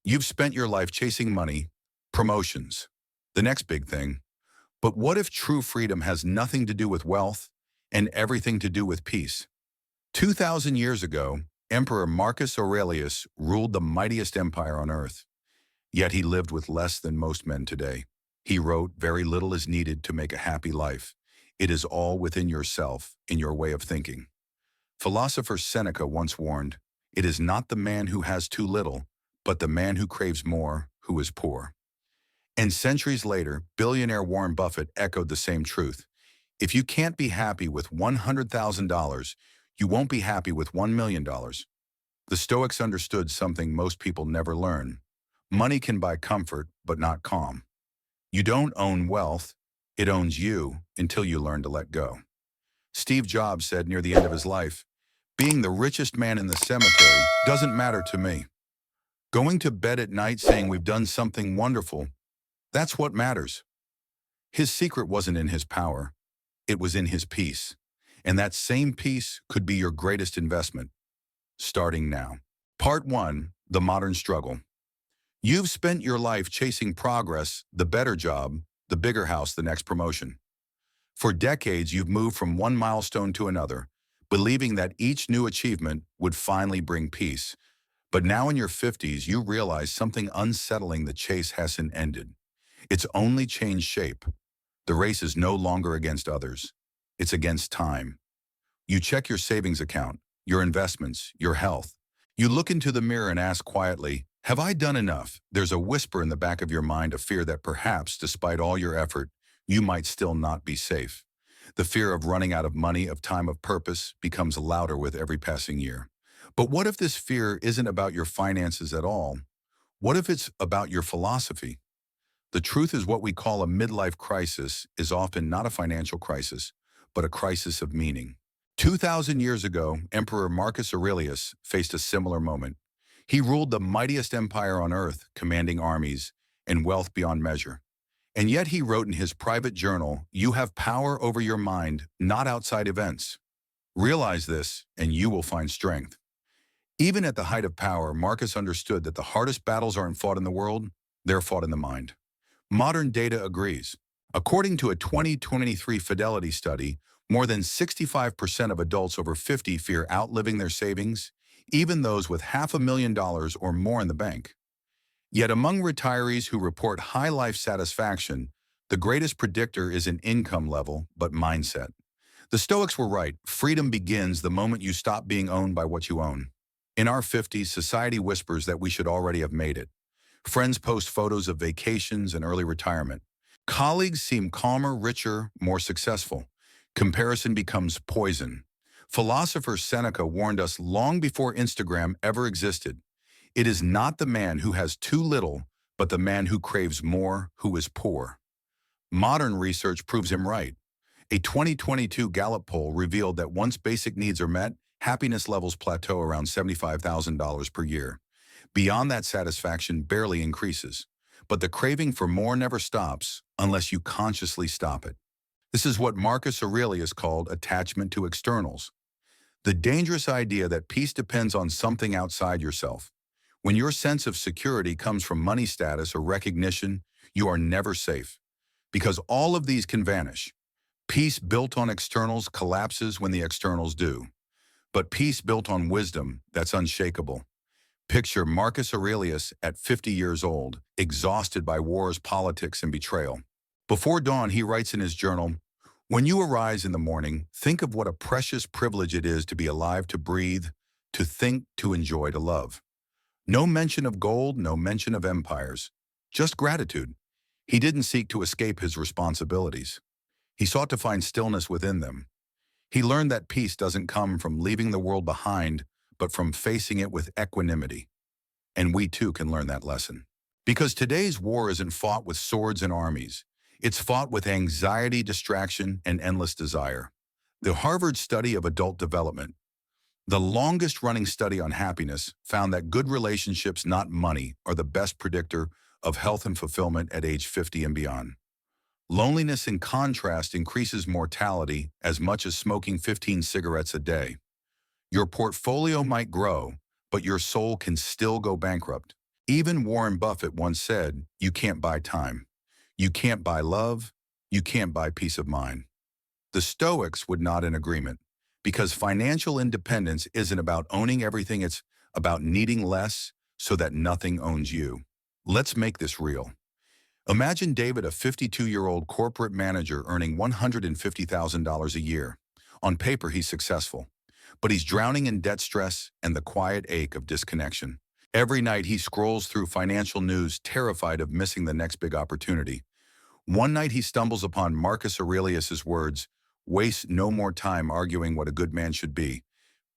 You've spent your life chasing money, promotions, the next big thing. But what if true freedom has nothing to do with wealth and everything to do with peace? 2,000 years ago, Emperor Marcus Aurelius ruled the mightiest empire on earth. Yet he lived with less than most men today. He wrote, "Very little is needed to make a happy life. It is all within yourself, in your way of thinking." Philosopher Seneca once warned, "It is not the man who has too little, but the man who craves more, who is poor." And centuries later, billionaire Warren Buffett echoed the same truth. If you can't be happy with $100,000, you won't be happy with $1 million. The Stoics understood something most people never learn. Money can buy comfort, but not calm. You don't own wealth, it owns you until you learn to let go. Steve Jobs said near the end of his life, "Being the richest man in the cemetery doesn't matter to me. Going to bed at night saying we've done something wonderful, that's what matters." His secret wasn't in his power, it was in his peace. And that same peace could be your greatest investment, starting now. Part 1, The Modern Struggle. You've spent your life chasing progress, the better job, the bigger house, the next promotion. For decades, you've moved from one milestone to another, believing that each new achievement would finally bring peace. But now in your 50s, you realize something unsettling: the chase hasn't ended. It's only changed shape. The race is no longer against others. It's against time. You check your savings account, your investments, your health. You look into the mirror and ask quietly, "Have I done enough?" There's a whisper in the back of your mind, a fear that perhaps, despite all your effort, you might still not be safe. The fear of running out of money, of time, of purpose becomes louder with every passing year. But what if this fear isn't about your finances at all? What if it's about your philosophy? The truth is, what we call a midlife crisis is often not a financial crisis, but a crisis of meaning. 2,000 years ago, Emperor Marcus Aurelius faced a similar moment. He ruled the mightiest empire on earth, commanding armies and wealth beyond measure. And yet he wrote in his private journal, "You have power over your mind, not outside events. Realize this, and you will find strength." Even at the height of power, Marcus understood that the hardest battles aren't fought in the world, they're fought in the mind. Modern data agrees. According to a 2023 Fidelity study, more than 65% of adults over 50 fear outliving their savings, even those with $500,000 or more in the bank. Yet among retirees who report high life satisfaction, the greatest predictor isn't income level, but mindset. The Stoics were right. Freedom begins the moment you stop being owned by what you own. In our 50s, society whispers that we should already have made it. Friends post photos of vacations and early retirement. Colleagues seem calmer, richer, more successful. Comparison becomes poison. Philosopher Seneca warned us long before Instagram ever existed. It is not the man who has too little, but the man who craves more, who is poor. Modern research proves him right. A 2022 Gallup poll revealed that once basic needs are met, happiness levels plateau around $75,000 per year. Beyond that, satisfaction barely increases. But the craving for more never stops unless you consciously stop it. This is what Marcus Aurelius called attachment to externals. The dangerous idea that peace depends on something outside yourself. When your sense of security comes from money, status, or recognition, you are never safe. Because all of these can vanish. Peace built on externals collapses when the externals do. But peace built on wisdom, that's unshakable. Picture Marcus Aurelius at 50 years old, exhausted by wars, politics, and betrayal. Before dawn, he writes in his journal, "When you arise in the morning, think of what a precious privilege it is to be alive, to breathe, to think, to enjoy, to love." No mention of gold, no mention of empires, just gratitude. He didn't seek to escape his responsibilities. He sought to find stillness within them. He learned that peace doesn't come from leaving the world behind, but from facing it with equanimity. And we too can learn that lesson. Because today's war isn't fought with swords and armies. It's fought with anxiety, distraction, and endless desire. The Harvard study of adult development, the longest-running study on happiness, found that good relationships, not money, are the best predictor of health and fulfillment at age 50 and beyond. Loneliness, in contrast, increases mortality as much as smoking 15 cigarettes a day. Your portfolio might grow, but your soul can still go bankrupt. Even Warren Buffett once said, "You can't buy time. You can't buy love. You can't buy peace of mind." The Stoics would nod in agreement, because financial independence isn't about owning everything, it's about needing less so that nothing owns you. Let's make this real. Imagine David, a 52-year-old corporate manager earning $150,000 a year. On paper, he's successful, but he's drowning in debt stress and the quiet ache of disconnection. Every night he scrolls through financial news, terrified of missing the next big opportunity. One night he stumbles upon Marcus Aurelius's words, "Waste no more time arguing what a good man should be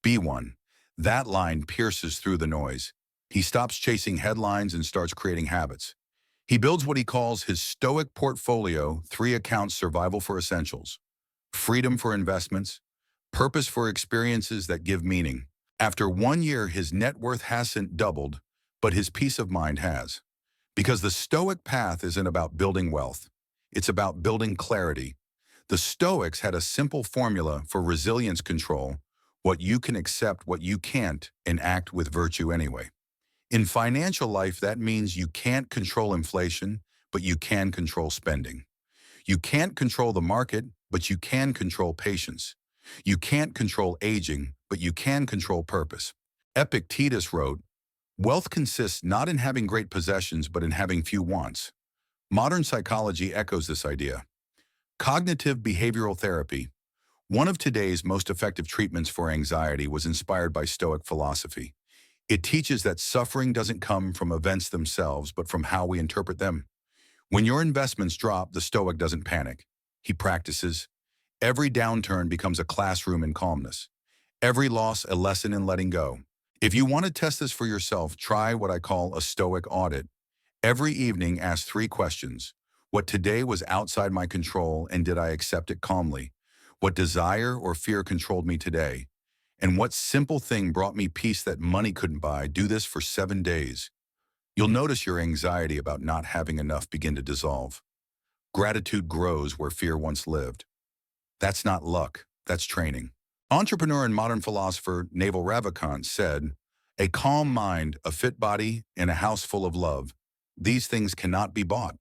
one." That line pierces through the noise. He stops chasing headlines and starts creating habits. He builds what he calls his Stoic portfolio, 3 accounts: survival for essentials, freedom for investments, purpose for experiences that give meaning. After 1 year, his net worth hasn't doubled, but his peace of mind has. Because the Stoic path isn't about building wealth. It's about building clarity. The Stoics had a simple formula for resilience control: what you can accept, what you can't, and act with virtue anyway. In financial life, that means you can't control inflation, but you can control spending. You can't control the market, but you can control patience. You can't control aging, but you can control purpose. Epictetus wrote, "Wealth consists not in having great possessions, but in having few wants." Modern psychology echoes this idea. Cognitive behavioral therapy, one of today's most effective treatments for anxiety, was inspired by Stoic philosophy. It teaches that suffering doesn't come from events themselves, but from how we interpret them. When your investments drop, the Stoic doesn't panic. He practices. Every downturn becomes a classroom in calmness. Every loss a lesson in letting go. If you want to test this for yourself, try what I call a Stoic audit. Every evening, ask 3 questions. What today was outside my control, and did I accept it calmly? What desire or fear controlled me today? And what simple thing brought me peace that money couldn't buy? Do this for 7 days. You'll notice your anxiety about not having enough begin to dissolve. Gratitude grows where fear once lived. That's not luck, that's training. Entrepreneur and modern philosopher Naval Ravikant said, "A calm mind, a fit body, and a house full of love. These things cannot be bought.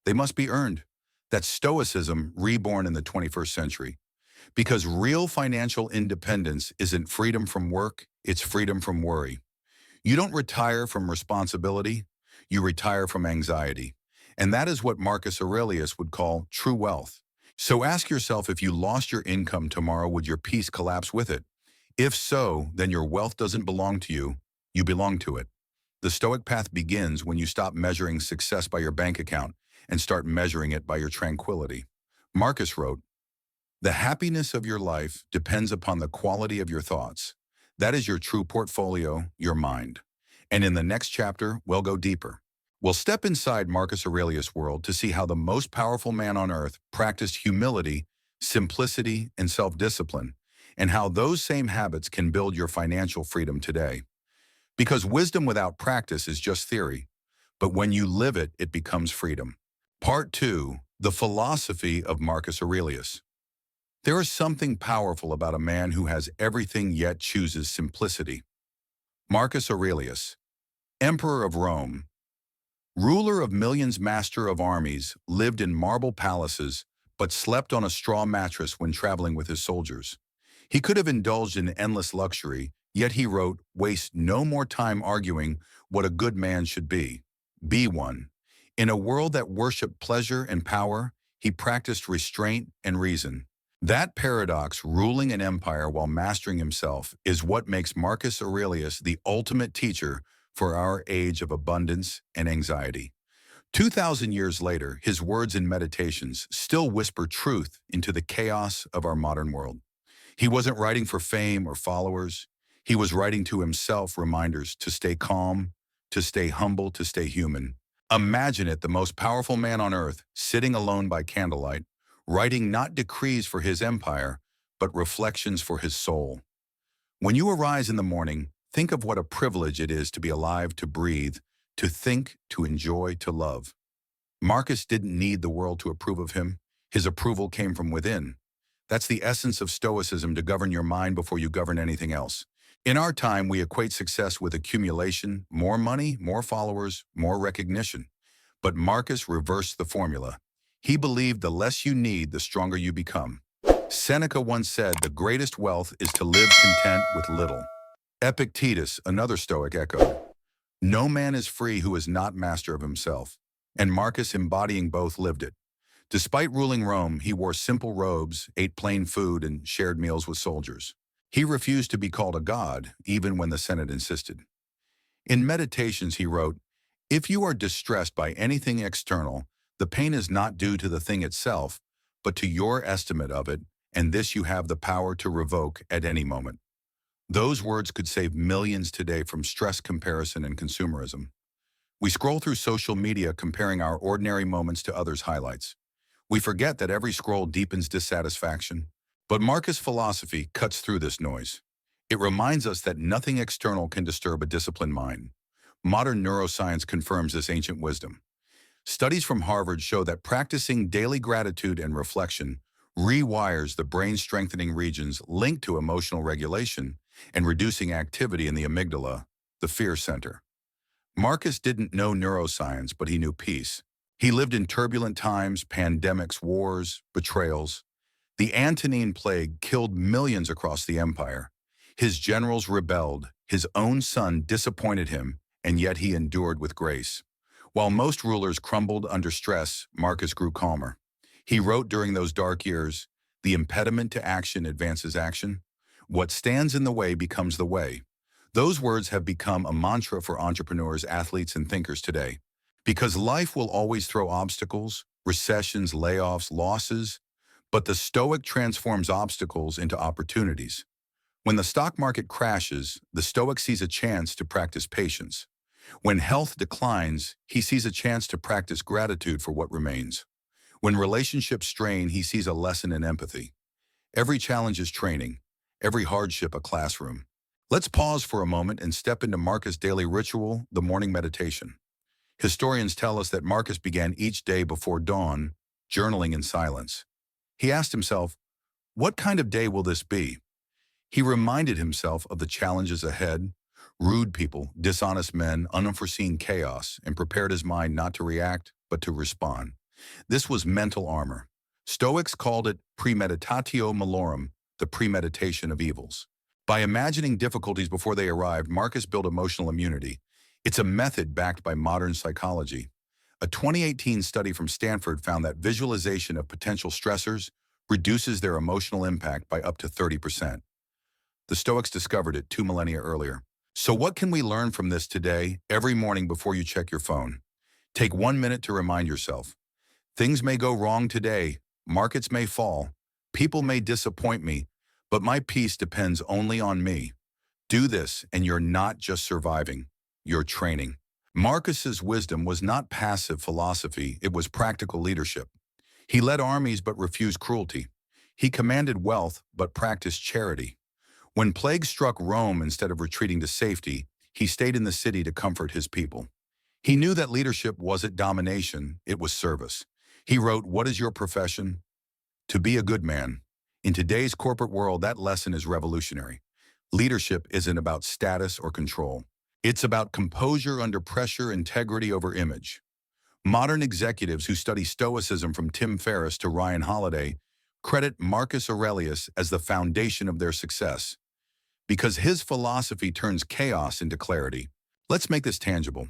They must be earned." That's Stoicism reborn in the 21st century. Because real financial independence isn't freedom from work, it's freedom from worry. You don't retire from responsibility, you retire from anxiety. And that is what Marcus Aurelius would call true wealth. So ask yourself, if you lost your income tomorrow, would your peace collapse with it? If so, then your wealth doesn't belong to you, you belong to it. The Stoic path begins when you stop measuring success by your bank account and start measuring it by your tranquility. Marcus wrote, "The happiness of your life depends upon the quality of your thoughts. That is your true portfolio, your mind." And in the next chapter, we'll go deeper. We'll step inside Marcus Aurelius' world to see how the most powerful man on earth practiced humility, simplicity, and self-discipline, and how those same habits can build your financial freedom today. Because wisdom without practice is just theory, but when you live it, it becomes freedom. Part 2, the philosophy of Marcus Aurelius. There is something powerful about a man who has everything yet chooses simplicity. Marcus Aurelius, Emperor of Rome, ruler of millions, master of armies, lived in marble palaces, but slept on a straw mattress when traveling with his soldiers. He could have indulged in endless luxury, yet he wrote, "Waste no more time arguing what a good man should be one." In a world that worshiped pleasure and power, he practiced restraint and reason. That paradox, ruling an empire while mastering himself, is what makes Marcus Aurelius the ultimate teacher for our age of abundance and anxiety. 2,000 years later, his words and meditations still whisper truth into the chaos of our modern world. He wasn't writing for fame or followers. He was writing to himself reminders to stay calm, to stay humble, to stay human. Imagine it, the most powerful man on earth, sitting alone by candlelight, writing not decrees for his empire, but reflections for his soul. When you arise in the morning, think of what a privilege it is to be alive, to breathe, to think, to enjoy, to love. Marcus didn't need the world to approve of him. His approval came from within. That's the essence of Stoicism, to govern your mind before you govern anything else. In our time, we equate success with accumulation, more money, more followers, more recognition. But Marcus reversed the formula. He believed the less you need, the stronger you become. Seneca once said, the greatest wealth is to live content with little. Epictetus, another Stoic, echoed, no man is free who is not master of himself. And Marcus, embodying both, lived it. Despite ruling Rome, he wore simple robes, ate plain food, and shared meals with soldiers. He refused to be called a god, even when the Senate insisted. In Meditations, he wrote, if you are distressed by anything external, the pain is not due to the thing itself, but to your estimate of it, and this you have the power to revoke at any moment. Those words could save millions today from stress, comparison, and consumerism. We scroll through social media comparing our ordinary moments to others' highlights. We forget that every scroll deepens dissatisfaction. But Marcus' philosophy cuts through this noise. It reminds us that nothing external can disturb a disciplined mind. Modern neuroscience confirms this ancient wisdom. Studies from Harvard show that practicing daily gratitude and reflection rewires the brain-strengthening regions linked to emotional regulation and reducing activity in the amygdala, the fear center. Marcus didn't know neuroscience, but he knew peace. He lived in turbulent times, pandemics, wars, betrayals. The Antonine Plague killed millions across the empire. His generals rebelled, his own son disappointed him, and yet he endured with grace. While most rulers crumbled under stress, Marcus grew calmer. He wrote during those dark years, the impediment to action advances action. What stands in the way becomes the way. Those words have become a mantra for entrepreneurs, athletes, and thinkers today. Because life will always throw obstacles, recessions, layoffs, losses, but the Stoic transforms obstacles into opportunities. When the stock market crashes, the Stoic sees a chance to practice patience. When health declines, he sees a chance to practice gratitude for what remains. When relationships strain, he sees a lesson in empathy. Every challenge is training, every hardship a classroom. Let's pause for a moment and step into Marcus' daily ritual, the morning meditation. Historians tell us that Marcus began each day before dawn, journaling in silence. He asked himself, what kind of day will this be? He reminded himself of the challenges ahead, rude people, dishonest men, unforeseen chaos, and prepared his mind not to react, but to respond. This was mental armor. Stoics called it premeditatio malorum, the premeditation of evils. By imagining difficulties before they arrived, Marcus built emotional immunity. It's a method backed by modern psychology. A 2018 study from Stanford found that visualization of potential stressors reduces their emotional impact by up to 30%. The Stoics discovered it 2 millennia earlier. So what can we learn from this today, every morning before you check your phone? Take 1 minute to remind yourself. Things may go wrong today, markets may fall, people may disappoint me, but my peace depends only on me. Do this and you're not just surviving, you're training. Marcus's wisdom was not passive philosophy, it was practical leadership. He led armies but refused cruelty. He commanded wealth but practiced charity. When plague struck Rome, instead of retreating to safety, he stayed in the city to comfort his people. He knew that leadership wasn't domination, it was service. He wrote, what is your profession? To be a good man. In today's corporate world, that lesson is revolutionary. Leadership isn't about status or control. It's about composure under pressure, integrity over image. Modern executives who study Stoicism, from Tim Ferriss to Ryan Holiday, credit Marcus Aurelius as the foundation of their success. Because his philosophy turns chaos into clarity. Let's make this tangible.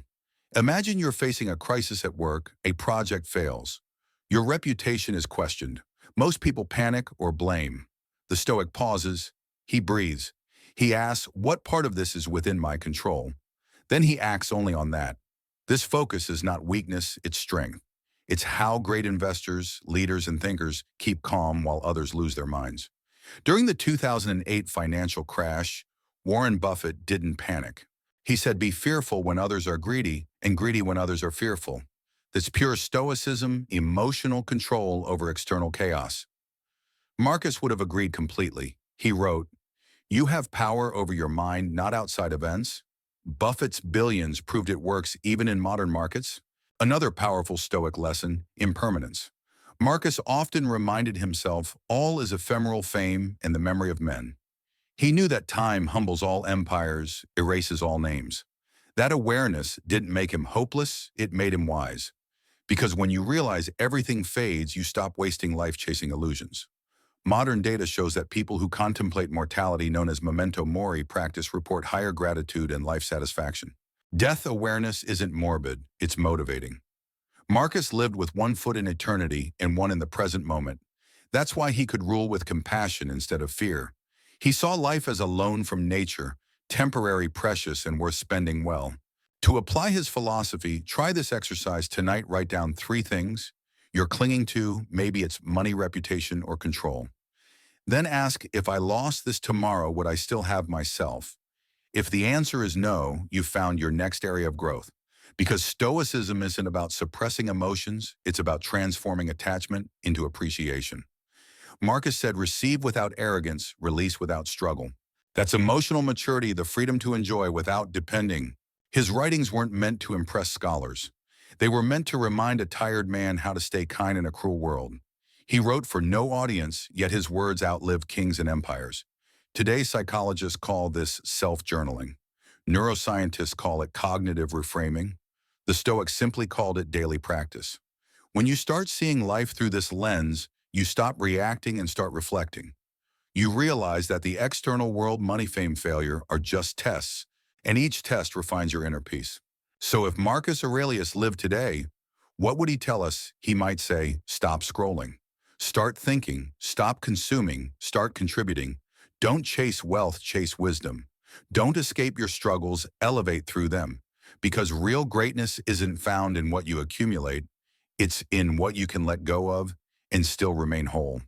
Imagine you're facing a crisis at work, a project fails. Your reputation is questioned. Most people panic or blame. The Stoic pauses. He breathes. He asks, what part of this is within my control? Then he acts only on that. This focus is not weakness, it's strength. It's how great investors, leaders, and thinkers keep calm while others lose their minds. During the 2008 financial crash, Warren Buffett didn't panic. He said, be fearful when others are greedy, and greedy when others are fearful. That's pure stoicism, emotional control over external chaos. Marcus would have agreed completely. He wrote, you have power over your mind, not outside events. Buffett's billions proved it works even in modern markets. Another powerful Stoic lesson, impermanence. Marcus often reminded himself, all is ephemeral, fame and the memory of men. He knew that time humbles all empires, erases all names. That awareness didn't make him hopeless, it made him wise. Because when you realize everything fades, you stop wasting life chasing illusions. Modern data shows that people who contemplate mortality, known as memento mori practice, report higher gratitude and life satisfaction. Death awareness isn't morbid, it's motivating. Marcus lived with one foot in eternity and one in the present moment. That's why he could rule with compassion instead of fear. He saw life as a loan from nature, temporary, precious, and worth spending well. To apply his philosophy, try this exercise tonight. Write down 3 things you're clinging to. Maybe it's money, reputation, or control. Then ask, if I lost this tomorrow, would I still have myself? If the answer is no, you've found your next area of growth. Because Stoicism isn't about suppressing emotions, it's about transforming attachment into appreciation. Marcus said, receive without arrogance, release without struggle. That's emotional maturity, the freedom to enjoy without depending. His writings weren't meant to impress scholars. They were meant to remind a tired man how to stay kind in a cruel world. He wrote for no audience, yet his words outlived kings and empires. Today, psychologists call this self-journaling. Neuroscientists call it cognitive reframing. The Stoics simply called it daily practice. When you start seeing life through this lens, you stop reacting and start reflecting. You realize that the external world, money, fame, failure are just tests, and each test refines your inner peace. So if Marcus Aurelius lived today, what would he tell us? He might say, stop scrolling. Start thinking, stop consuming, start contributing. Don't chase wealth, chase wisdom. Don't escape your struggles, elevate through them. Because real greatness isn't found in what you accumulate, it's in what you can let go of and still remain whole.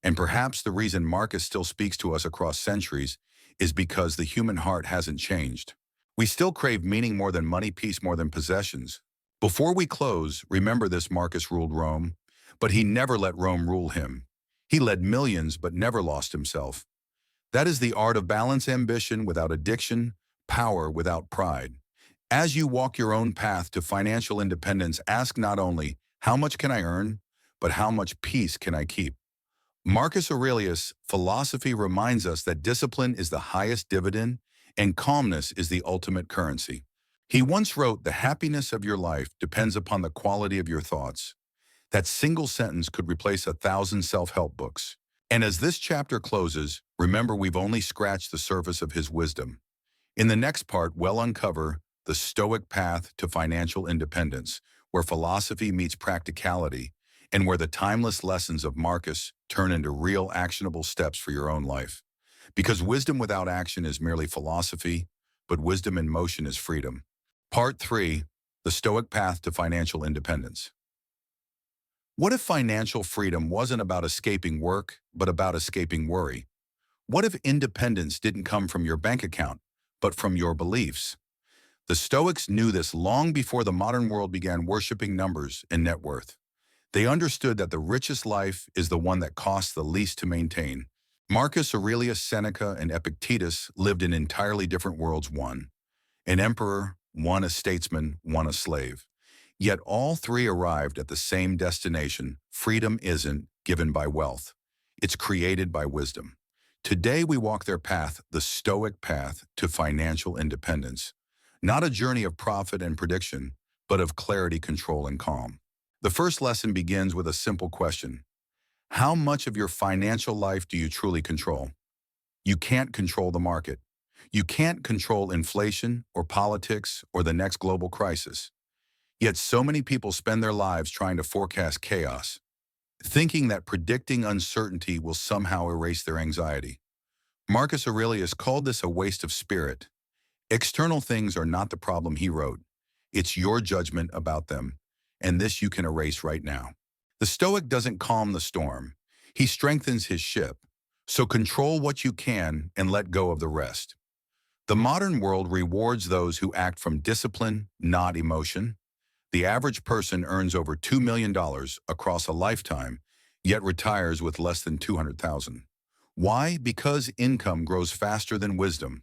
And perhaps the reason Marcus still speaks to us across centuries is because the human heart hasn't changed. We still crave meaning more than money, peace more than possessions. Before we close, remember this: Marcus ruled Rome, but he never let Rome rule him. He led millions but never lost himself. That is the art of balance: ambition without addiction, power without pride. As you walk your own path to financial independence, ask not only, how much can I earn, but how much peace can I keep? Marcus Aurelius' philosophy reminds us that discipline is the highest dividend and calmness is the ultimate currency. He once wrote, the happiness of your life depends upon the quality of your thoughts. That single sentence could replace 1,000 self-help books. And as this chapter closes, remember we've only scratched the surface of his wisdom. In the next part, we'll uncover the Stoic path to financial independence, where philosophy meets practicality, and where the timeless lessons of Marcus turn into real actionable steps for your own life. Because wisdom without action is merely philosophy, but wisdom in motion is freedom. Part 3, the Stoic path to financial independence. What if financial freedom wasn't about escaping work, but about escaping worry? What if independence didn't come from your bank account, but from your beliefs? The Stoics knew this long before the modern world began worshiping numbers and net worth. They understood that the richest life is the one that costs the least to maintain. Marcus Aurelius, Seneca, and Epictetus lived in entirely different worlds: one an emperor, one a statesman, one a slave. Yet all three arrived at the same destination: freedom isn't given by wealth. It's created by wisdom. Today we walk their path, the Stoic path to financial independence. Not a journey of profit and prediction, but of clarity, control, and calm. The first lesson begins with a simple question. How much of your financial life do you truly control? You can't control the market. You can't control inflation or politics or the next global crisis. Yet so many people spend their lives trying to forecast chaos, thinking that predicting uncertainty will somehow erase their anxiety. Marcus Aurelius called this a waste of spirit. External things are not the problem, he wrote. It's your judgment about them, and this you can erase right now. The Stoic doesn't calm the storm. He strengthens his ship. So control what you can and let go of the rest. The modern world rewards those who act from discipline, not emotion. The average person earns over $2 million across a lifetime, yet retires with less than $200,000. Why? Because income grows faster than wisdom.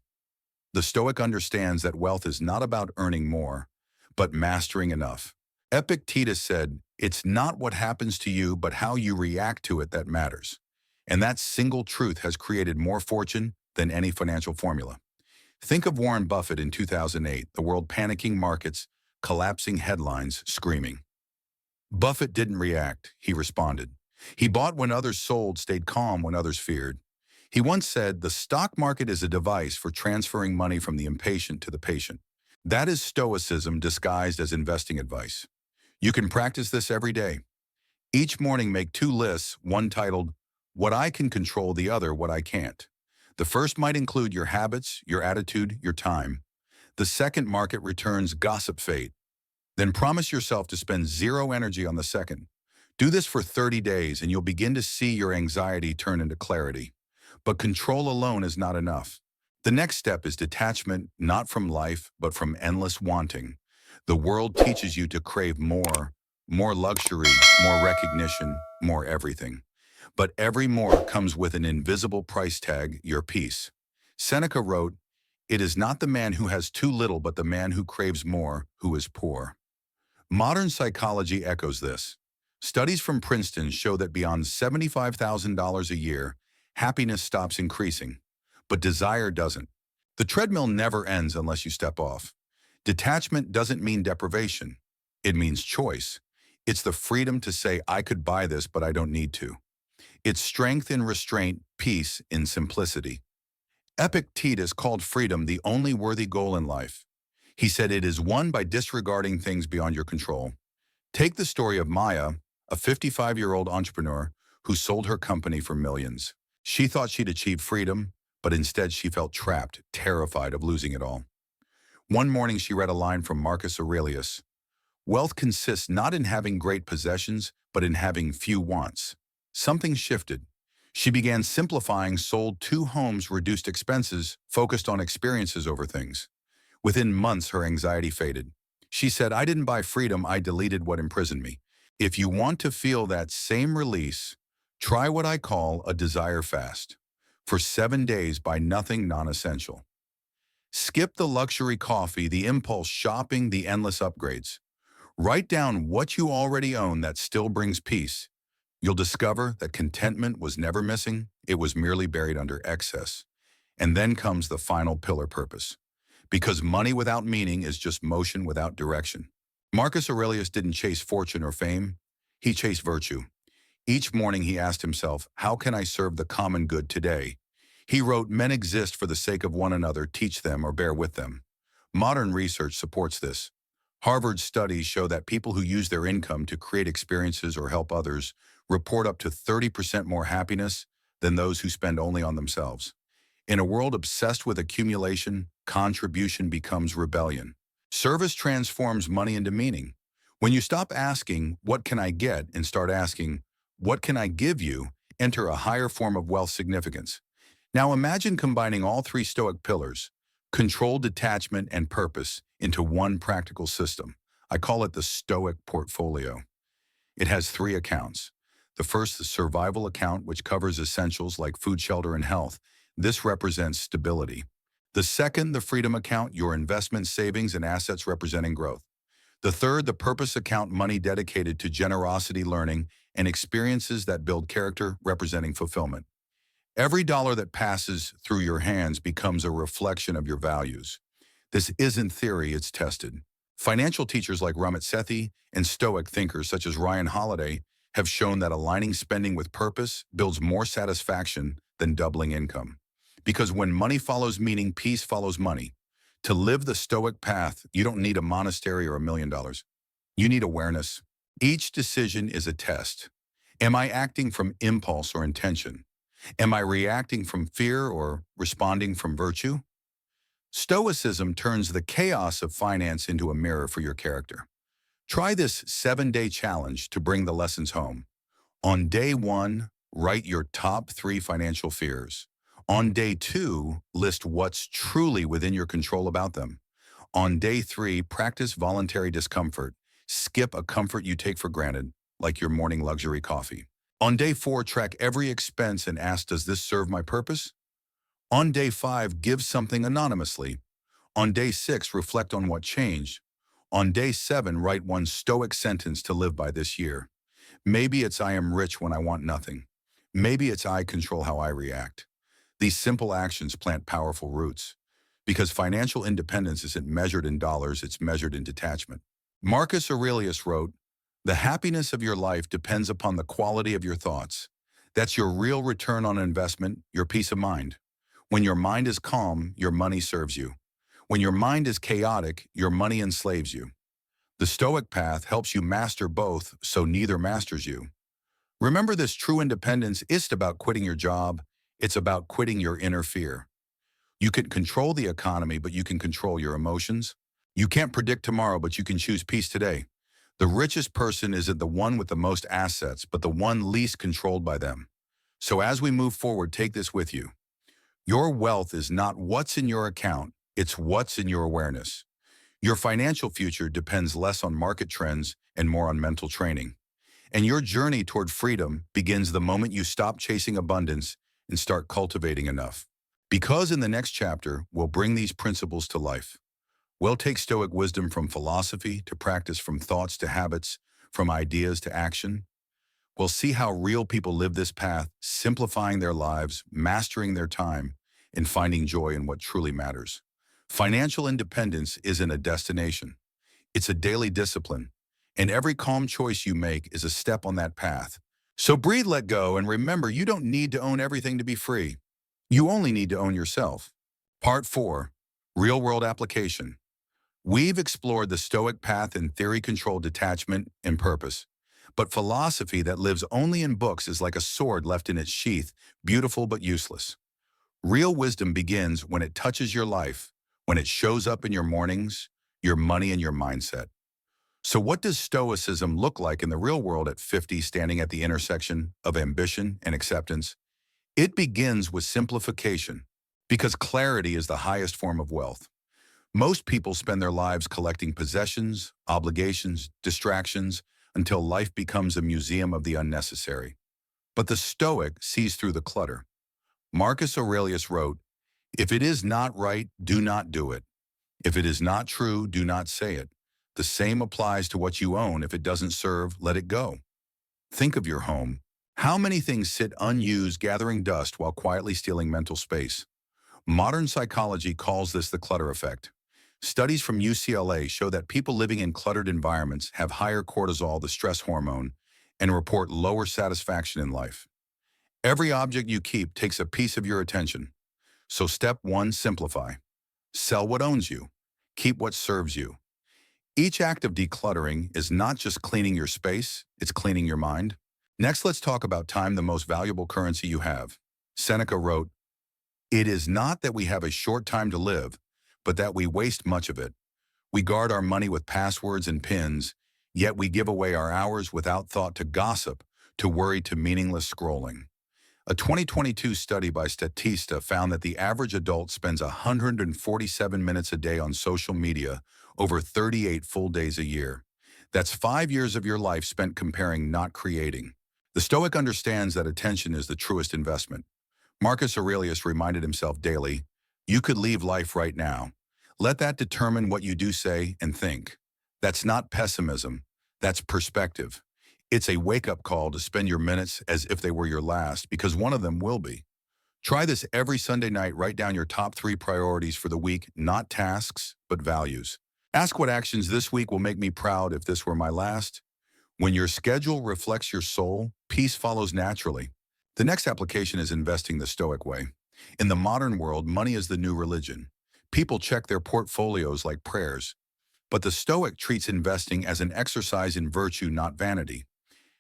The Stoic understands that wealth is not about earning more, but mastering enough. Epictetus said, it's not what happens to you, but how you react to it that matters. And that single truth has created more fortune than any financial formula. Think of Warren Buffett in 2008, the world panicking markets, collapsing headlines, screaming. Buffett didn't react, he responded. He bought when others sold, stayed calm when others feared. He once said, the stock market is a device for transferring money from the impatient to the patient. That is Stoicism disguised as investing advice. You can practice this every day. Each morning make two lists, one titled, What I Can Control, the other, What I Can't. The first might include your habits, your attitude, your time. The second, market returns, gossip, fate. Then promise yourself to spend zero energy on the second. Do this for 30 days and you'll begin to see your anxiety turn into clarity. But control alone is not enough. The next step is detachment, not from life, but from endless wanting. The world teaches you to crave more luxury, more recognition, more everything. But every more comes with an invisible price tag, your peace. Seneca wrote, "It is not the man who has too little, but the man who craves more, who is poor." Modern psychology echoes this. Studies from Princeton show that beyond $75,000 a year, happiness stops increasing, but desire doesn't. The treadmill never ends unless you step off. Detachment doesn't mean deprivation. It means choice. It's the freedom to say, I could buy this, but I don't need to. It's strength in restraint, peace in simplicity. Epictetus called freedom the only worthy goal in life. He said it is won by disregarding things beyond your control. Take the story of Maya, a 55-year-old entrepreneur who sold her company for millions. She thought she'd achieved freedom, but instead she felt trapped, terrified of losing it all. One morning she read a line from Marcus Aurelius. Wealth consists not in having great possessions, but in having few wants. Something shifted. She began simplifying, sold 2 homes, reduced expenses, focused on experiences over things. Within months, her anxiety faded. She said, I didn't buy freedom, I deleted what imprisoned me. If you want to feel that same release, try what I call a desire fast. For 7 days, buy nothing non-essential. Skip the luxury coffee, the impulse shopping, the endless upgrades. Write down what you already own that still brings peace. You'll discover that contentment was never missing, it was merely buried under excess. And then comes the final pillar, purpose. Because money without meaning is just motion without direction. Marcus Aurelius didn't chase fortune or fame, he chased virtue. Each morning he asked himself, how can I serve the common good today? He wrote, men exist for the sake of one another, teach them or bear with them. Modern research supports this. Harvard studies show that people who use their income to create experiences or help others report up to 30% more happiness than those who spend only on themselves. In a world obsessed with accumulation, contribution becomes rebellion. Service transforms money into meaning. When you stop asking, what can I get, and start asking, what can I give you, enter a higher form of wealth significance. Now imagine combining all 3 Stoic pillars, control, detachment, and purpose, into one practical system. I call it the Stoic portfolio. It has 3 accounts. The first, the survival account, which covers essentials like food, shelter, and health. This represents stability. The second, the freedom account, your investment, savings, and assets representing growth. The third, the purpose account, money dedicated to generosity, learning, and experiences that build character, representing fulfillment. Every dollar that passes through your hands becomes a reflection of your values. This isn't theory, it's tested. Financial teachers like Ramit Sethi and Stoic thinkers such as Ryan Holiday have shown that aligning spending with purpose builds more satisfaction than doubling income. Because when money follows meaning, peace follows money. To live the Stoic path, you don't need a monastery or $1 million. You need awareness. Each decision is a test. Am I acting from impulse or intention? Am I reacting from fear or responding from virtue? Stoicism turns the chaos of finance into a mirror for your character. Try this 7-day challenge to bring the lessons home. On day 1, write your top 3 financial fears. On day 2, list what's truly within your control about them. On day 3, practice voluntary discomfort. Skip a comfort you take for granted, like your morning luxury coffee. On day 4, track every expense and ask, does this serve my purpose? On day 5, give something anonymously. On day 6, reflect on what changed. On day 7, write one Stoic sentence to live by this year. Maybe it's I am rich when I want nothing. Maybe it's I control how I react. These simple actions plant powerful roots because financial independence isn't measured in dollars, it's measured in detachment. Marcus Aurelius wrote, "The happiness of your life depends upon the quality of your thoughts. That's your real return on investment, your peace of mind. When your mind is calm, your money serves you. When your mind is chaotic, your money enslaves you. The Stoic path helps you master both, so neither masters you." Remember this: true independence isn't about quitting your job, it's about quitting your inner fear. You can control the economy, but you can control your emotions. You can't predict tomorrow, but you can choose peace today. The richest person isn't the one with the most assets, but the one least controlled by them. So as we move forward, take this with you. Your wealth is not what's in your account, it's what's in your awareness. Your financial future depends less on market trends and more on mental training. And your journey toward freedom begins the moment you stop chasing abundance and start cultivating enough. Because in the next chapter, we'll bring these principles to life. We'll take Stoic wisdom from philosophy to practice, from thoughts to habits, from ideas to action. We'll see how real people live this path, simplifying their lives, mastering their time, and finding joy in what truly matters. Financial independence isn't a destination. It's a daily discipline, and every calm choice you make is a step on that path. So breathe, let go, and remember, you don't need to own everything to be free. You only need to own yourself. Part 4. Real-world application. We've explored the Stoic path in theory, control, detachment, and purpose. But philosophy that lives only in books is like a sword left in its sheath, beautiful but useless. Real wisdom begins when it touches your life, when it shows up in your mornings, your money, and your mindset. So what does Stoicism look like in the real world at 50, standing at the intersection of ambition and acceptance? It begins with simplification, because clarity is the highest form of wealth. Most people spend their lives collecting possessions, obligations, distractions, until life becomes a museum of the unnecessary. But the Stoic sees through the clutter. Marcus Aurelius wrote, "If it is not right, do not do it. If it is not true, do not say it. The same applies to what you own. If it doesn't serve, let it go." Think of your home. How many things sit unused, gathering dust while quietly stealing mental space? Modern psychology calls this the clutter effect. Studies from UCLA show that people living in cluttered environments have higher cortisol, the stress hormone, and report lower satisfaction in life. Every object you keep takes a piece of your attention. So step 1, simplify. Sell what owns you. Keep what serves you. Each act of decluttering is not just cleaning your space, it's cleaning your mind. Next, let's talk about time, the most valuable currency you have. Seneca wrote, "It is not that we have a short time to live, but that we waste much of it. We guard our money with passwords and pins, yet we give away our hours without thought, to gossip, to worry, to meaningless scrolling." A 2022 study by Statista found that the average adult spends 147 minutes a day on social media, over 38 full days a year. That's 5 years of your life spent comparing, not creating. The Stoic understands that attention is the truest investment. Marcus Aurelius reminded himself daily, "You could leave life right now. Let that determine what you do, say, and think." That's not pessimism, that's perspective. It's a wake-up call to spend your minutes as if they were your last, because one of them will be. Try this every Sunday night. Write down your top 3 priorities for the week, not tasks, but values. Ask, what actions this week will make me proud if this were my last? When your schedule reflects your soul, peace follows naturally. The next application is investing the Stoic way. In the modern world, money is the new religion. People check their portfolios like prayers. But the Stoic treats investing as an exercise in virtue, not vanity.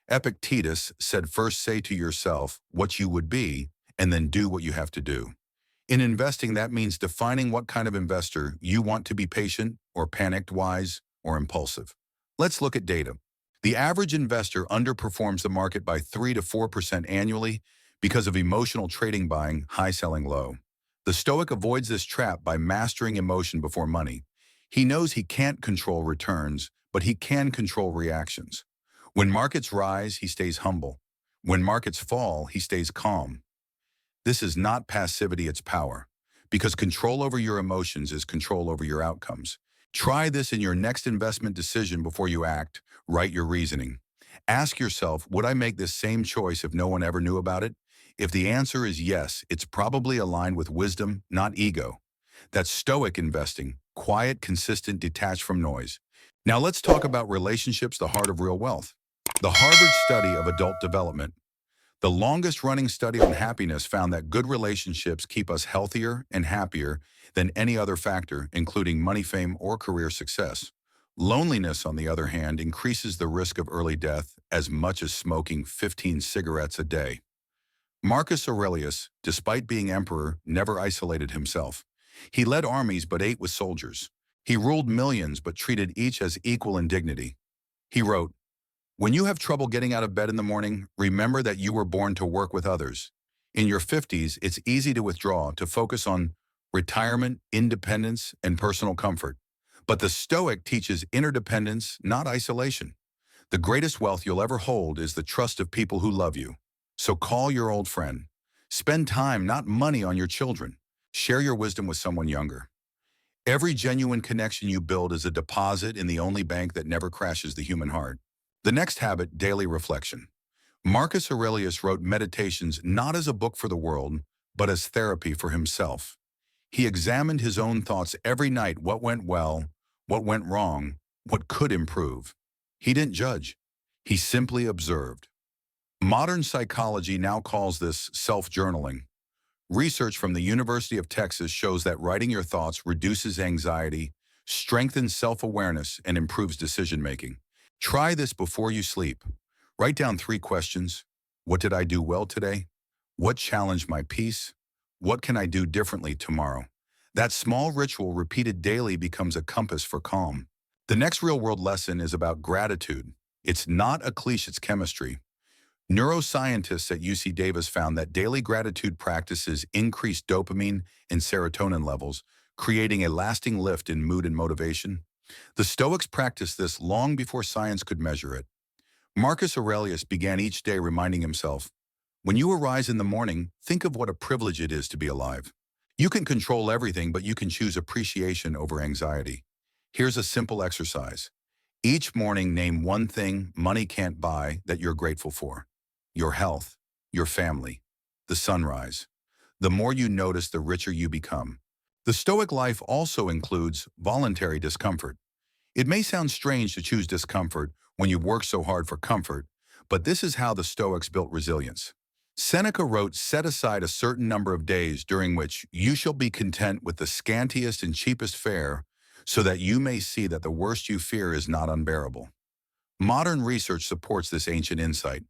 Epictetus said, "First say to yourself what you would be, and then do what you have to do." In investing, that means defining what kind of investor you want to be: patient or panicked, wise or impulsive. Let's look at data. The average investor underperforms the market by 3 to 4% annually because of emotional trading, buying high, selling low. The Stoic avoids this trap by mastering emotion before money. He knows he can't control returns, but he can control reactions. When markets rise, he stays humble. When markets fall, he stays calm. This is not passivity, it's power. Because control over your emotions is control over your outcomes. Try this in your next investment decision before you act. Write your reasoning. Ask yourself, would I make this same choice if no one ever knew about it? If the answer is yes, it's probably aligned with wisdom, not ego. That's Stoic investing, quiet, consistent, detached from noise. Now let's talk about relationships, the heart of real wealth. The Harvard study of adult development, the longest-running study on happiness, found that good relationships keep us healthier and happier than any other factor, including money, fame, or career success. Loneliness, on the other hand, increases the risk of early death as much as smoking 15 cigarettes a day. Marcus Aurelius, despite being emperor, never isolated himself. He led armies but ate with soldiers. He ruled millions but treated each as equal in dignity. He wrote, "When you have trouble getting out of bed in the morning, remember that you were born to work with others. In your 50s, it's easy to withdraw, to focus on retirement, independence, and personal comfort. But the Stoic teaches interdependence, not isolation. The greatest wealth you'll ever hold is the trust of people who love you. So call your old friend. Spend time, not money, on your children. Share your wisdom with someone younger. Every genuine connection you build is a deposit in the only bank that never crashes, the human heart." The next habit, daily reflection. Marcus Aurelius wrote Meditations not as a book for the world, but as therapy for himself. He examined his own thoughts every night: what went well, what went wrong, what could improve. He didn't judge. He simply observed. Modern psychology now calls this self-journaling. Research from the University of Texas shows that writing your thoughts reduces anxiety, strengthens self-awareness, and improves decision-making. Try this before you sleep. Write down 3 questions. What did I do well today? What challenged my peace? What can I do differently tomorrow? That small ritual, repeated daily, becomes a compass for calm. The next real-world lesson is about gratitude. It's not a cliche, it's chemistry. Neuroscientists at UC Davis found that daily gratitude practices increase dopamine and serotonin levels, creating a lasting lift in mood and motivation. The Stoics practiced this long before science could measure it. Marcus Aurelius began each day reminding himself, "When you arise in the morning, think of what a privilege it is to be alive. You can control everything, but you can choose appreciation over anxiety." Here's a simple exercise. Each morning, name one thing money can't buy that you're grateful for. Your health, your family, the sunrise. The more you notice, the richer you become. The Stoic life also includes voluntary discomfort. It may sound strange to choose discomfort when you've worked so hard for comfort, but this is how the Stoics built resilience. Seneca wrote, "Set aside a certain number of days during which you shall be content with the scantiest and cheapest fare, so that you may see that the worst you fear is not unbearable." Modern research supports this ancient insight.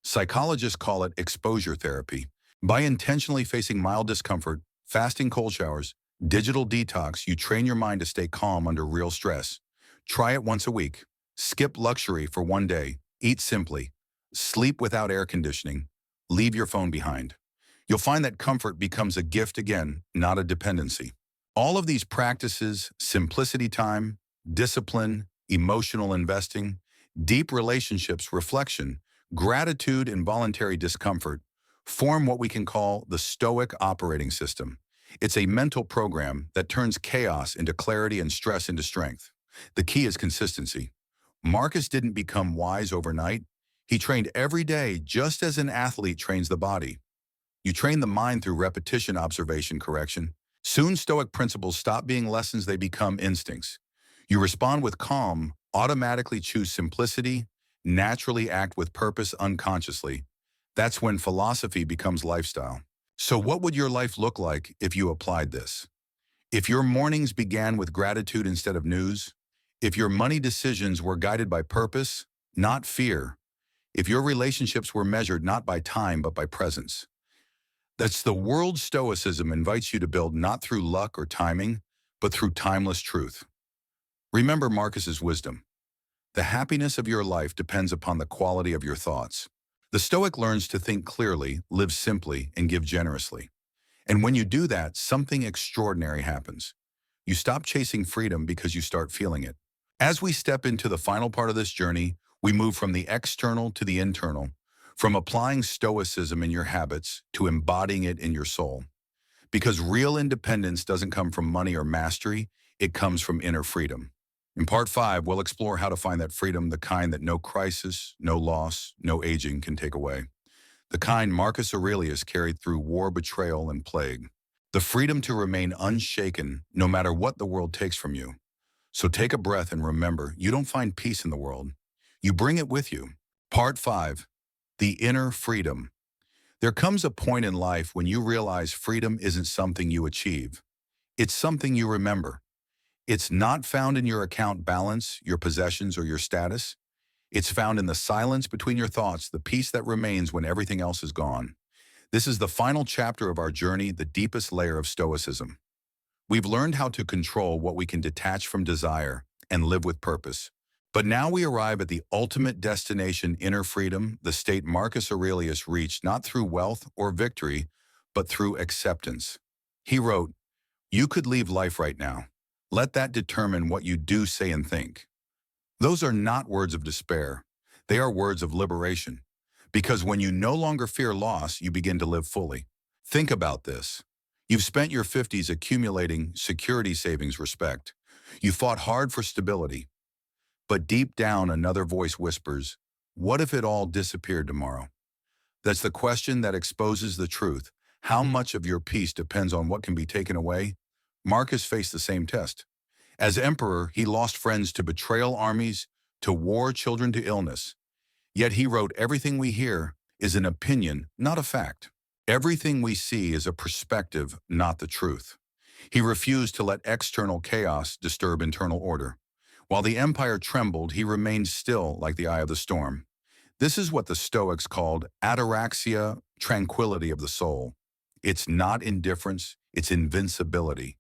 Psychologists call it exposure therapy. By intentionally facing mild discomfort, fasting cold showers, digital detox, you train your mind to stay calm under real stress. Try it once a week. Skip luxury for one day. Eat simply. Sleep without air conditioning. Leave your phone behind. You'll find that comfort becomes a gift again, not a dependency. All of these practices, simplicity time, discipline, emotional investing, deep relationships, reflection, gratitude, and voluntary discomfort, form what we can call the Stoic operating system. It's a mental program that turns chaos into clarity and stress into strength. The key is consistency. Marcus didn't become wise overnight. He trained every day, just as an athlete trains the body. You train the mind through repetition, observation, correction. Soon, Stoic principles stop being lessons, they become instincts. You respond with calm, automatically choose simplicity, naturally act with purpose unconsciously. That's when philosophy becomes lifestyle. So what would your life look like if you applied this? If your mornings began with gratitude instead of news, if your money decisions were guided by purpose, not fear, if your relationships were measured not by time but by presence. That's the world Stoicism invites you to build, not through luck or timing, but through timeless truth. Remember Marcus's wisdom. The happiness of your life depends upon the quality of your thoughts. The Stoic learns to think clearly, live simply, and give generously. And when you do that, something extraordinary happens. You stop chasing freedom because you start feeling it. As we step into the final part of this journey, we move from the external to the internal, from applying Stoicism in your habits to embodying it in your soul. Because real independence doesn't come from money or mastery, it comes from inner freedom. In part 5, we'll explore how to find that freedom, the kind that no crisis, no loss, no aging can take away. the kind Marcus Aurelius carried through war, betrayal, and plague. The freedom to remain unshaken no matter what the world takes from you. So take a breath and remember, you don't find peace in the world. You bring it with you. Part 5. The Inner Freedom. There comes a point in life when you realize freedom isn't something you achieve. It's something you remember. It's not found in your account balance, your possessions, or your status. It's found in the silence between your thoughts, the peace that remains when everything else is gone. This is the final chapter of our journey, the deepest layer of Stoicism. We've learned how to control what we can detach from desire and live with purpose. But now we arrive at the ultimate destination, inner freedom, the state Marcus Aurelius reached not through wealth or victory, but through acceptance. He wrote, "You could leave life right now. Let that determine what you do, say, and think." Those are not words of despair. They are words of liberation. Because when you no longer fear loss, you begin to live fully. Think about this. You've spent your 50s accumulating security savings, respect. You fought hard for stability. But deep down, another voice whispers, what if it all disappeared tomorrow? That's the question that exposes the truth. How much of your peace depends on what can be taken away? Marcus faced the same test. As emperor, he lost friends to betrayal, armies, to war, children to illness. Yet he wrote, everything we hear is an opinion, not a fact. Everything we see is a perspective, not the truth. He refused to let external chaos disturb internal order. While the empire trembled, he remained still like the eye of the storm. This is what the Stoics called ataraxia, tranquility of the soul. It's not indifference, it's invincibility.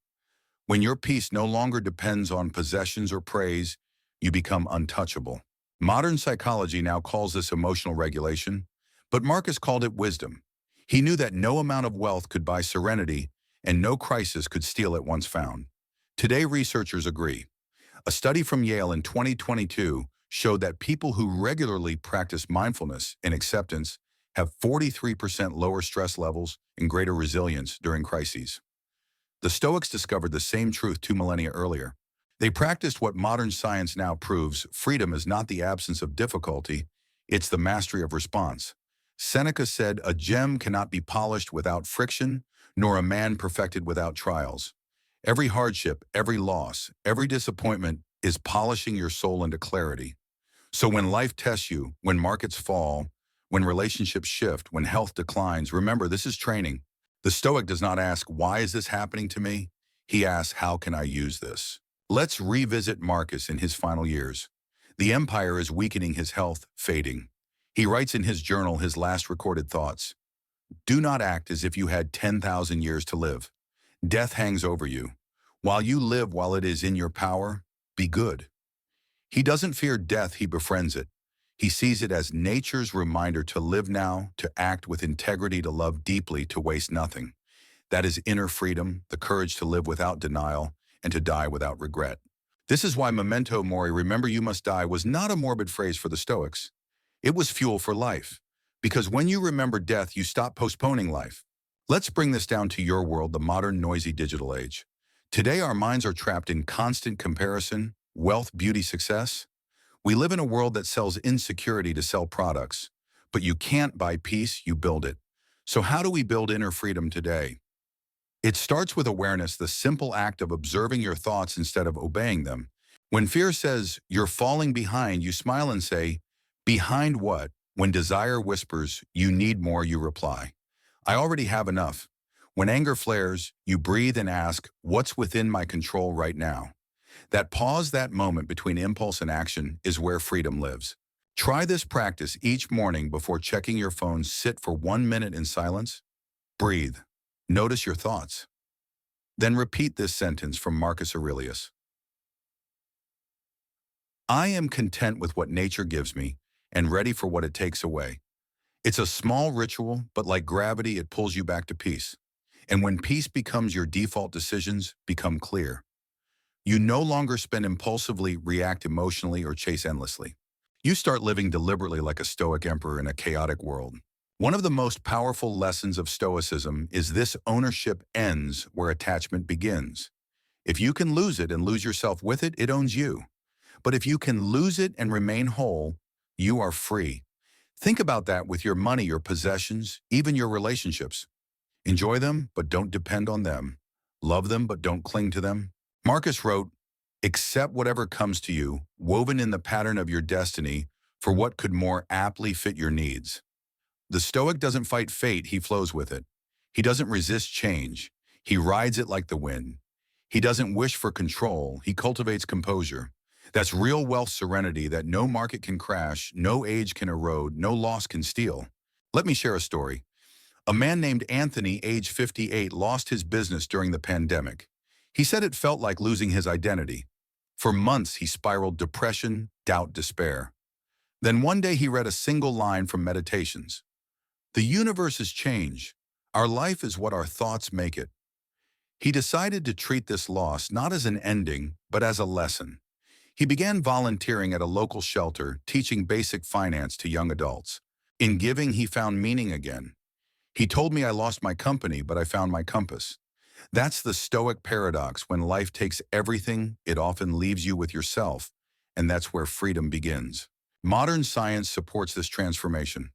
When your peace no longer depends on possessions or praise, you become untouchable. Modern psychology now calls this emotional regulation, but Marcus called it wisdom. He knew that no amount of wealth could buy serenity, and no crisis could steal it once found. Today, researchers agree. A study from Yale in 2022 showed that people who regularly practice mindfulness and acceptance have 43% lower stress levels and greater resilience during crises. The Stoics discovered the same truth 2 millennia earlier. They practiced what modern science now proves: freedom is not the absence of difficulty, it's the mastery of response. Seneca said, "A gem cannot be polished without friction, nor a man perfected without trials." Every hardship, every loss, every disappointment is polishing your soul into clarity. So when life tests you, when markets fall, when relationships shift, when health declines, remember, this is training. The Stoic does not ask, why is this happening to me? He asks, how can I use this? Let's revisit Marcus in his final years. The empire is weakening, his health fading. He writes in his journal his last recorded thoughts. Do not act as if you had 10,000 years to live. Death hangs over you. While you live, while it is in your power, be good. He doesn't fear death, he befriends it. He sees it as nature's reminder to live now, to act with integrity, to love deeply, to waste nothing. That is inner freedom, the courage to live without denial and to die without regret. This is why memento mori, remember you must die, was not a morbid phrase for the Stoics. It was fuel for life. Because when you remember death, you stop postponing life. Let's bring this down to your world, the modern, noisy digital age. Today, our minds are trapped in constant comparison, wealth, beauty, success. We live in a world that sells insecurity to sell products. But you can't buy peace, you build it. So how do we build inner freedom today? It starts with awareness, the simple act of observing your thoughts instead of obeying them. When fear says, you're falling behind, you smile and say, behind what? When desire whispers, you need more, you reply, I already have enough. When anger flares, you breathe and ask, what's within my control right now? That pause, that moment between impulse and action, is where freedom lives. Try this practice each morning before checking your phone. Sit for 1 minute in silence. Breathe. Notice your thoughts. Then repeat this sentence from Marcus Aurelius. I am content with what nature gives me and ready for what it takes away. It's a small ritual, but like gravity, it pulls you back to peace. And when peace becomes your default, decisions become clear. You no longer spend impulsively, react emotionally, or chase endlessly. You start living deliberately like a Stoic emperor in a chaotic world. One of the most powerful lessons of Stoicism is this: ownership ends where attachment begins. If you can lose it and lose yourself with it, it owns you. But if you can lose it and remain whole, you are free. Think about that with your money, your possessions, even your relationships. Enjoy them, but don't depend on them. Love them, but don't cling to them. Marcus wrote, accept whatever comes to you, woven in the pattern of your destiny for what could more aptly fit your needs. The Stoic doesn't fight fate, he flows with it. He doesn't resist change. He rides it like the wind. He doesn't wish for control, he cultivates composure. That's real wealth serenity that no market can crash, no age can erode, no loss can steal. Let me share a story. A man named Anthony, age 58, lost his business during the pandemic. He said it felt like losing his identity. For months, he spiraled depression, doubt, despair. Then one day he read a single line from Meditations. The universe is change. Our life is what our thoughts make it. He decided to treat this loss not as an ending, but as a lesson. He began volunteering at a local shelter, teaching basic finance to young adults. In giving, he found meaning again. He told me I lost my company, but I found my compass. That's the Stoic paradox. When life takes everything, it often leaves you with yourself, and that's where freedom begins. Modern science supports this transformation.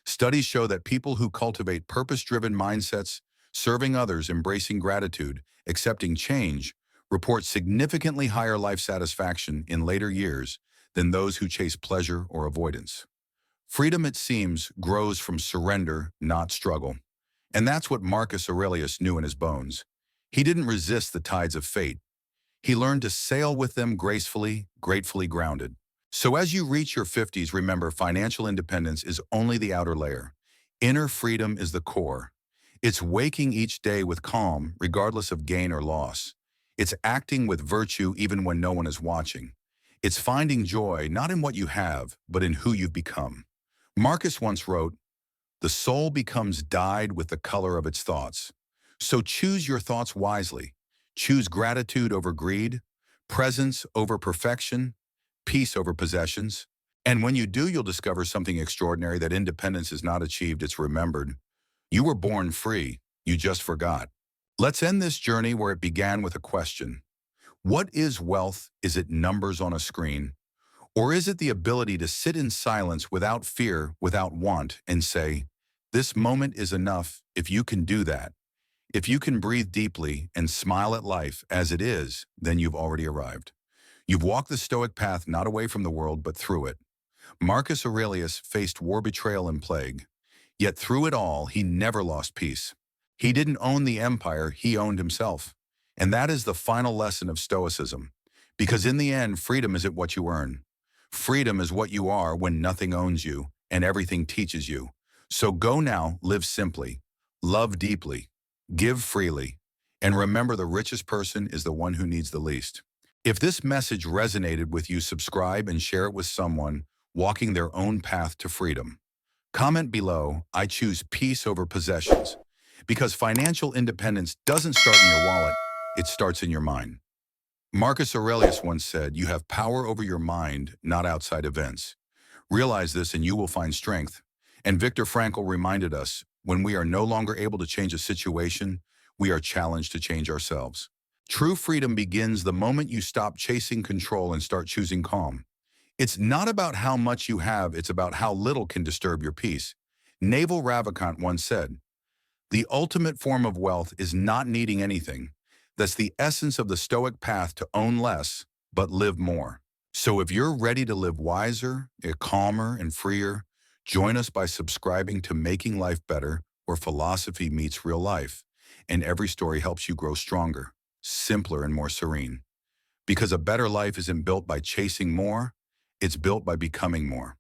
Studies show that people who cultivate purpose-driven mindsets, serving others, embracing gratitude, accepting change, report significantly higher life satisfaction in later years than those who chase pleasure or avoidance. Freedom, it seems, grows from surrender, not struggle. And that's what Marcus Aurelius knew in his bones. He didn't resist the tides of fate. He learned to sail with them gracefully, gratefully grounded. So as you reach your 50s, remember, financial independence is only the outer layer. Inner freedom is the core. It's waking each day with calm, regardless of gain or loss. It's acting with virtue even when no one is watching. It's finding joy not in what you have, but in who you've become. Marcus once wrote, the soul becomes dyed with the color of its thoughts. So choose your thoughts wisely. Choose gratitude over greed, presence over perfection, peace over possessions. And when you do, you'll discover something extraordinary, that independence is not achieved, it's remembered. You were born free, you just forgot. Let's end this journey where it began, with a question. What is wealth? Is it numbers on a screen? Or is it the ability to sit in silence without fear, without want, and say, this moment is enough? If you can do that, if you can breathe deeply and smile at life as it is, then you've already arrived. You've walked the Stoic path, not away from the world, but through it. Marcus Aurelius faced war, betrayal, and plague. Yet through it all, he never lost peace. He didn't own the empire, he owned himself. And that is the final lesson of Stoicism. Because in the end, freedom isn't what you earn. Freedom is what you are when nothing owns you and everything teaches you. So go now, live simply, love deeply, give freely, and remember, the richest person is the one who needs the least. If this message resonated with you, subscribe and share it with someone walking their own path to freedom. Comment below, I choose peace over possessions, because financial independence doesn't start in your wallet, it starts in your mind. Marcus Aurelius once said, you have power over your mind, not outside events. Realize this and you will find strength. And Viktor Frankl reminded us, when we are no longer able to change a situation, we are challenged to change ourselves. True freedom begins the moment you stop chasing control and start choosing calm. It's not about how much you have, it's about how little can disturb your peace. Naval Ravikant once said, the ultimate form of wealth is not needing anything. That's the essence of the Stoic path, to own less, but live more. So if you're ready to live wiser, calmer, and freer, join us by subscribing to Making Life Better, where philosophy meets real life, and every story helps you grow stronger, simpler, and more serene. Because a better life isn't built by chasing more, it's built by becoming more.